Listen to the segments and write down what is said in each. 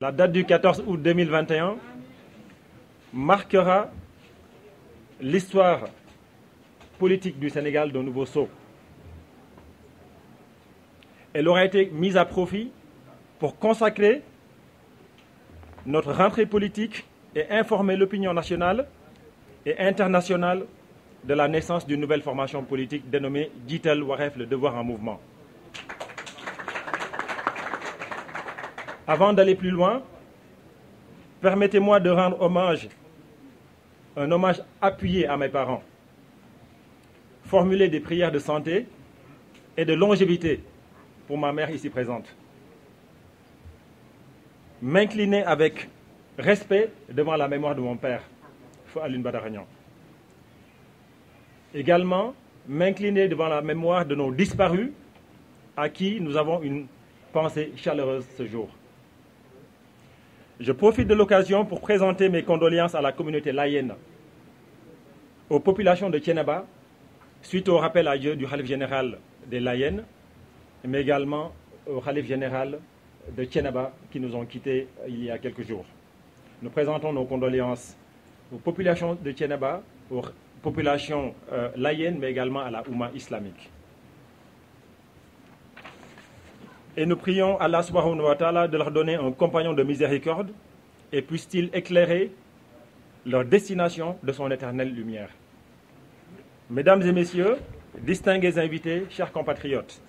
la date du 14 août 2021 marquera l'histoire politique du Sénégal d'un nouveau saut. Elle aura été mise à profit pour consacrer notre rentrée politique et informer l'opinion nationale et internationale de la naissance d'une nouvelle formation politique dénommée Jiital Wareef, le devoir en mouvement. Avant d'aller plus loin, permettez-moi de rendre un hommage appuyé à mes parents, formuler des prières de santé et de longévité pour ma mère ici présente. M'incliner avec respect devant la mémoire de mon père, Feu Alioune Badara Niang. Également, m'incliner devant la mémoire de nos disparus, à qui nous avons une pensée chaleureuse ce jour. Je profite de l'occasion pour présenter mes condoléances à la communauté layène, aux populations de Thiénaba, suite au rappel à Dieu du Khalife général des Layènes, mais également au Khalife général de Thiénaba qui nous ont quittés il y a quelques jours. Nous présentons nos condoléances aux populations de Thiénaba, aux populations layènes, mais également à la Oumma islamique. Et nous prions Allah subhanahu wa ta'ala de leur donner un compagnon de miséricorde et puisse-t-il éclairer leur destination de son éternelle lumière. Mesdames et messieurs, distingués invités, chers compatriotes,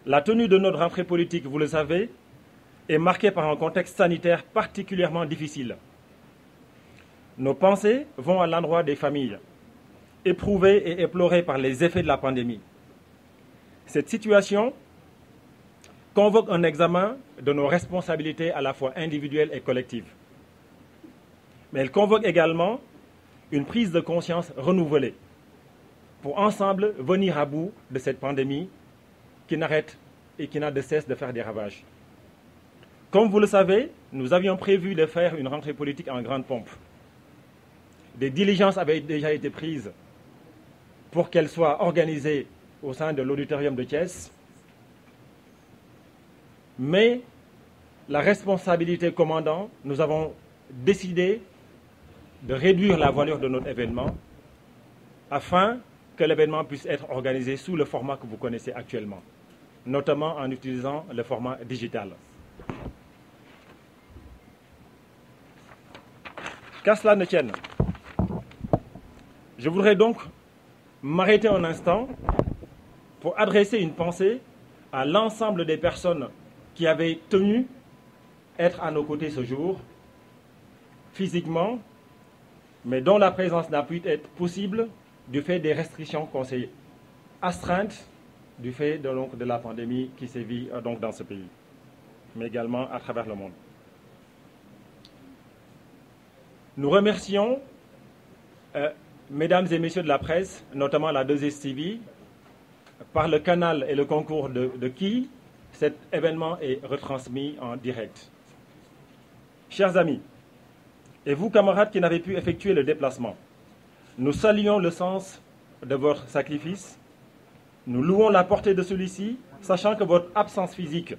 la tenue de notre rentrée politique, vous le savez, est marquée par un contexte sanitaire particulièrement difficile. Nos pensées vont à l'endroit des familles, éprouvées et éplorées par les effets de la pandémie. Cette situation convoque un examen de nos responsabilités à la fois individuelles et collectives. Mais elle convoque également une prise de conscience renouvelée pour ensemble venir à bout de cette pandémie qui n'arrête et qui n'a de cesse de faire des ravages. Comme vous le savez, nous avions prévu de faire une rentrée politique en grande pompe. Des diligences avaient déjà été prises pour qu'elle soit organisée au sein de l'auditorium de Thiès. Mais la responsabilité commandant, nous avons décidé de réduire la voilure de notre événement afin que l'événement puisse être organisé sous le format que vous connaissez actuellement, notamment en utilisant le format digital. Qu'à cela ne tienne, je voudrais donc m'arrêter un instant pour adresser une pensée à l'ensemble des personnes qui avaient tenu être à nos côtés ce jour, physiquement, mais dont la présence n'a pu être possible du fait des restrictions conseillées, astreintes du fait de la pandémie qui sévit donc dans ce pays, mais également à travers le monde. Nous remercions, mesdames et messieurs de la presse, notamment la 2STV, par le canal et le concours de qui cet événement est retransmis en direct. Chers amis, et vous camarades qui n'avez pu effectuer le déplacement, nous saluons le sens de votre sacrifice, nous louons la portée de celui-ci, sachant que votre absence physique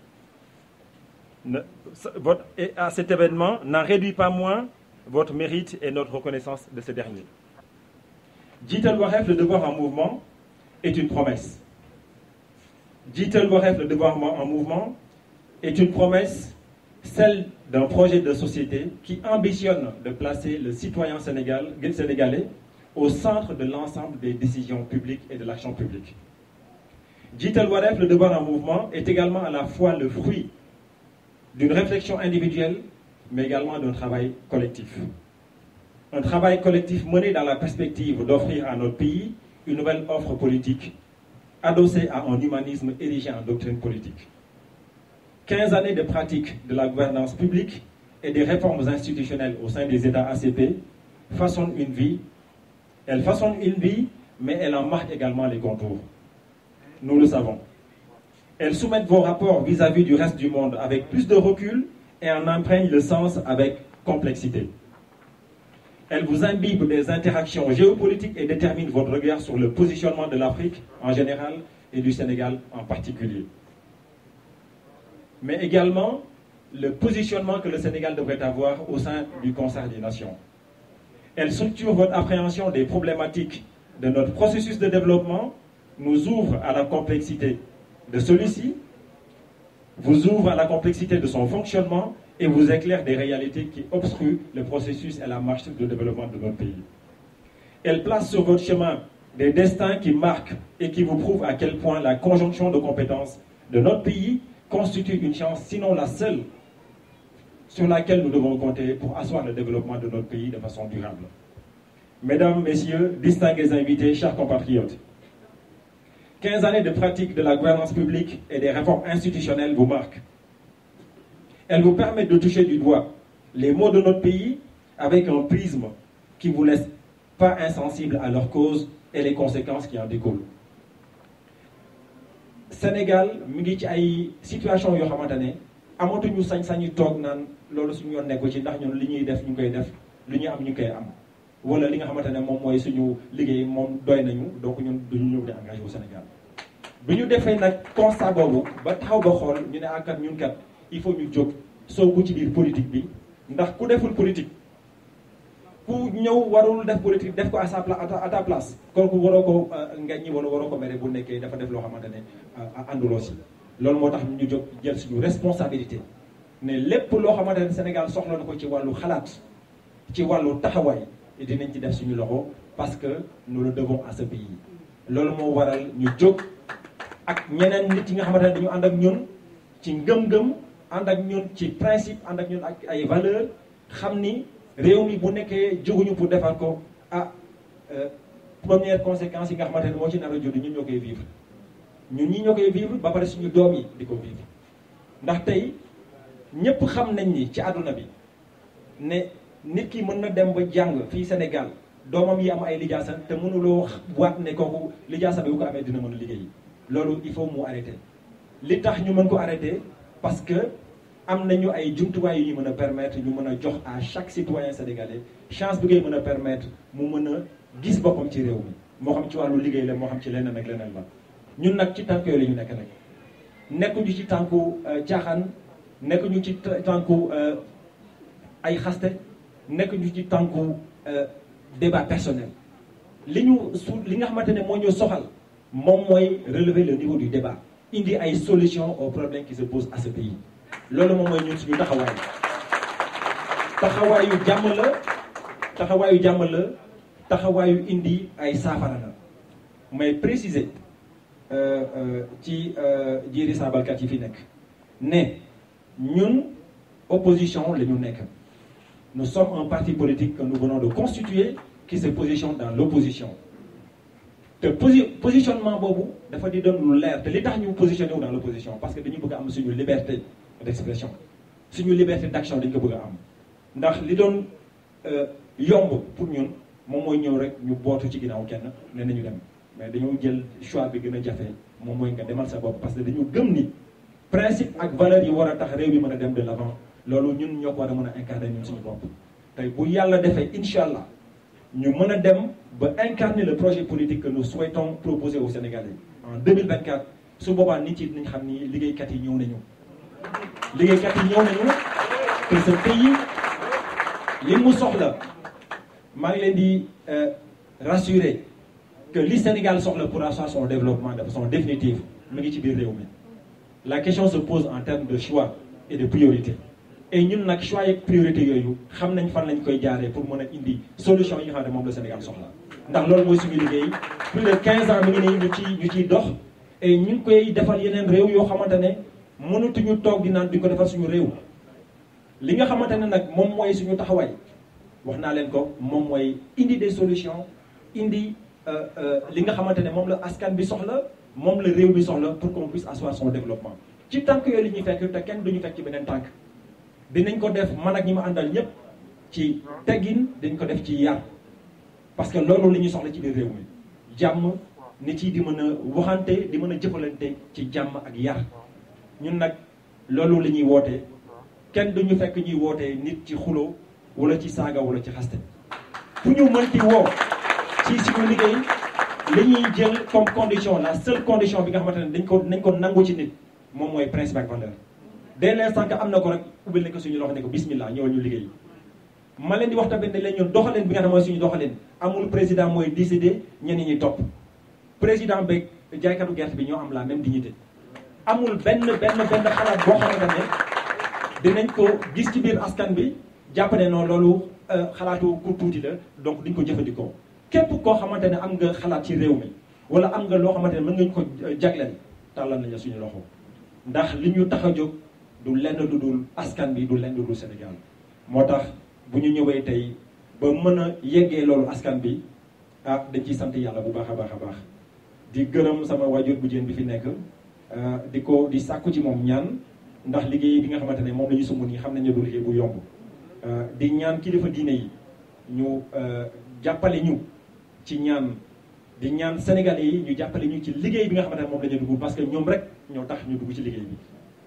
à cet événement n'en réduit pas moins votre mérite et notre reconnaissance de ce dernier. Jiital Wareef, le devoir en mouvement, est une promesse. Jiital Wareef, le devoir en mouvement, est une promesse, celle d'un projet de société qui ambitionne de placer le citoyen sénégalais au centre de l'ensemble des décisions publiques et de l'action publique. Jiital Wareef, le devoir en mouvement, est également à la fois le fruit d'une réflexion individuelle, mais également d'un travail collectif. Un travail collectif mené dans la perspective d'offrir à notre pays une nouvelle offre politique, adossée à un humanisme érigé en doctrine politique. 15 années de pratique de la gouvernance publique et des réformes institutionnelles au sein des États ACP façonnent une vie. Elles façonnent une vie, mais elles en marquent également les contours. Nous le savons. Elles soumettent vos rapports vis-à-vis du reste du monde avec plus de recul et en imprègnent le sens avec complexité. Elles vous imbibent des interactions géopolitiques et déterminent votre regard sur le positionnement de l'Afrique en général et du Sénégal en particulier. Mais également, le positionnement que le Sénégal devrait avoir au sein du concert des nations. Elle structure votre appréhension des problématiques de notre processus de développement, nous ouvre à la complexité de celui-ci, vous ouvre à la complexité de son fonctionnement et vous éclaire des réalités qui obstruent le processus et la marche de développement de notre pays. Elle place sur votre chemin des destins qui marquent et qui vous prouvent à quel point la conjonction de compétences de notre pays constitue une chance, sinon la seule, sur laquelle nous devons compter pour asseoir le développement de notre pays de façon durable. Mesdames, Messieurs, distingués invités, chers compatriotes, 15 années de pratique de la gouvernance publique et des réformes institutionnelles vous marquent. Elles vous permettent de toucher du doigt les maux de notre pays avec un prisme qui ne vous laisse pas insensible à leurs causes et les conséquences qui en découlent. Sénégal mi ngi ci ay situation yoo xamante ne amatuñu sañ-sañu toog naan loolu suñu yoon nekku ci ndax ñun li ñuy def ñu koy def li ñu am ñu koy am wala li nga xamante ne moom mooy suñu liggéey moom doy nañu donc ñun duñu ñëw di engagé au Sénégal. bi ñu defee nag constat boobu ba taxaw ba xool ñu ne kat ñun kat il faut ñu jóg soobu ci biir politique bi ndax ku deful politique ku ñëw warul def politique def ko à ta place kooku waroo ko ngaññi wala waroo ko mere bu nekkee dafa def loo xamante ne ànduloo si loolu moo tax ñu jóg jël suñu responsabilité ne lépp loo xamante ne Sénégal soxla na ko ci wàllu xalaat ci wàllu taxawaay dinañ ci def suñu loxo parce que nous le devons à ce pays. loolu moo waral ñu jóg ak ñeneen nit yi nga xamante ne dañu ànd ak ñun ci ngëm-ngëm ànd ak ñun ci principe ànd ak ñun ak ay valeurs xam ni réew mi bu nekkee jóguñu pour defar ko première conséquence yi nga xamante ne moo ci nar a judd ñun ñoo koy vivre ñun ñi ñoo koy vivre ba pare suñu doom yi di ko vivre ndax tey ñëpp xam nañ ni ci àdduna bi ne nit ki mën na dem ba jàng fii Sénégal doomam yi am ay lijaasa te mënuloo waat ne kooku lijaasa bi bu ko amee dina mën a liggéey loolu il faut mu arrêter li tax ñu mën ko arrêter parce que am nañu ay jumtuwaay yu ñu mën a permettre ñu mën a jox à chaque citoyen sénégalais chance bi ngay mën a permettre mu mën a gis boppam ci réew mi moo xam ci wàllu liggéey la moo xam ci leneen ak leneen la ñun nag ci tànk yooyu la ñu nekk nag nekkuñu ci tànku caaxaan nekkuñu ci tànku ay xaste nekkuñu ci tànku débat personnel li nga xamante ne moo ñu soxal moom mooy relever le niveau du débat indi ay solutions aux problèmes qui se posent à ce pays loolu moom mooy ñun suñu taxawaay taxawaayu jàmm la taxawaayu indi ay saafara la mais préciser ci jiiri saabalkat yi fi nekk ne ñun opposition la ñu nekk nous sommes un parti politique que nous venons de constituer qui se positionne dans l'opposition te positionnement boobu dafa di doon lu leer te li tax ñu positionné wu dans l'opposition parce que dañu bëgg a am suñu liberté d'expression suñu liberté d'action dañ ko bëgg a am ndax li doon yomb pour ñun moom mooy ñëw rek ñu bootu ci ginnaaw kenn ne nañu dem mais dañoo jël choix bi gën a jafe moom mooy nga demal sa bopp parce que dañu gëm ni principe ak valeur yi war a tax réew mi mën a dem de l'avant loolu ñun ñoo ko war a mën a incarner ñun suñu bopp tey bu yàlla defee incha allah ñu mën a dem ba incarner le projet politique que nous souhaitons proposer aux Sénégalais en 2024 su boobaa nit yi dinañ xam ni liggéeykat yi ñëw nañu te ce pays li mu soxla maa ngi leen di rassurer que li Sénégal soxla pour asseoir son développement de façon définitive mu ngi ci biir réew mi la question se pose en termes de choix et de priorité et ñun nag choix et priorité yooyu xam nañ fan lañ koy jaaree pour mën a indi solution yi nga xam ne moom la Sénégal soxla ndax loolu mooy suñu liggéey plus de 15 ans mi ngi nii ñu ciy dox et ñu ngi koy defal yeneen réew yoo xamante ne mënatuñu toog di naan di ko defal suñu réew li nga xamante ne nag moom mooy suñu taxawaay wax naa leen ko moom mooy indi des solutions indi li nga xamante ne moom la askan bi soxla moom la réew bi soxla pour qu'on puisse asseoir son développement ci tànk yooyu li ñuy fekk te kenn duñu fekk ci beneen tànk dinañ ko def man ak ñi ma àndal ñëpp ci teggin dañ ko def ci yar parce que loolu la ñuy soxla ci biir réew mi jàmm nit yi di mën a waxante di mën a jëfalante ci jàmm ak yar ñun nag loolu la ñuy woote kenn duñu fekk ñuy wootee nit ci xulo wala ci saaga wala ci xaste fu ñu mënti woo ci suñu liggéey li ñuy jël comme condition la seule condition bi nga xamante ne dañ ko nangu ci nit moom mooy principe ak valeur dès l'instant que am na ko rek ubbil nañ ko suñu loxo ne ko bismillah ñëwal ñu liggéey. ma leen di wax tamit ne leen ñun doxaleen bi nga xam mooy suñu doxaleen amul président mooy décider ñenn ñi topp président beeg jaaykatu gerte bi ñoo am la même dignité. amul benn xalaat boo xamante ne dinañ ko gis ci biir askan bi jàpp ne non loolu xalaatu ku tuuti la donc duñ ko jëfandikoo képp koo xamante ne am nga xalaat ci réew mi wala am nga loo xamante ne mën ngañ ko jagleel tàllal nañ la suñu loxo ndax li ñu tax a jóg du lenn lu dul askan bi du lenn lu dul Sénégal moo tax bu ñu ñëwee tey ba mën a yeggee loolu askan bi ah dañ ciy sant yàlla bu baax a baax a baax di gërëm sama waajur bu jigéen bi fi nekk di sàkku ci moom ñaan ndax liggéey bi nga xamante ne moom la ñu sumb nii xam nañ ne du liggéey bu yomb di ñaan kilifa diine yi ñu jàppale ñu ci ñaan di ñaan Sénégalais yi ñu jàppale ñu ci liggéey bi nga xamante ne moom la ñu dugg parce que ñoom rek ñoo tax ñu dugg ci liggéey bi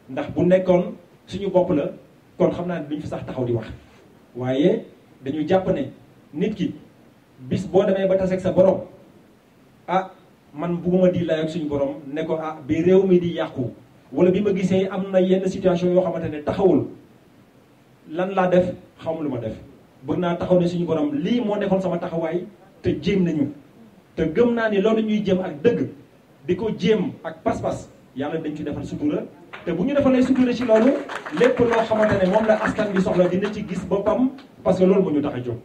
ndax bu nekkoon suñu bopp la kon xam naa ne duñ fi sax taxaw di wax waaye dañu jàpp ne nit ki bis boo demee ba taseeg sa borom ah man bugguma di layoog suñu borom ne ko ah bi réew mi di yàqu wala bi ma gisee am na yenn situation yoo xamante ne taxawul lan laa def xawma lu ma def bëgg naa taxaw ne suñu borom lii moo nekkoon sama taxawaay te jéem nañu te gëm naa ni loolu ñuy jéem ak dëgg di ko jéem ak pas-pas yàlla dañ ci defal sutura te bu ñu defalee sutura ci loolu lépp loo xamante ne moom la askan bi soxla dina ci gis boppam parce que loolu moo ñu tax a jóg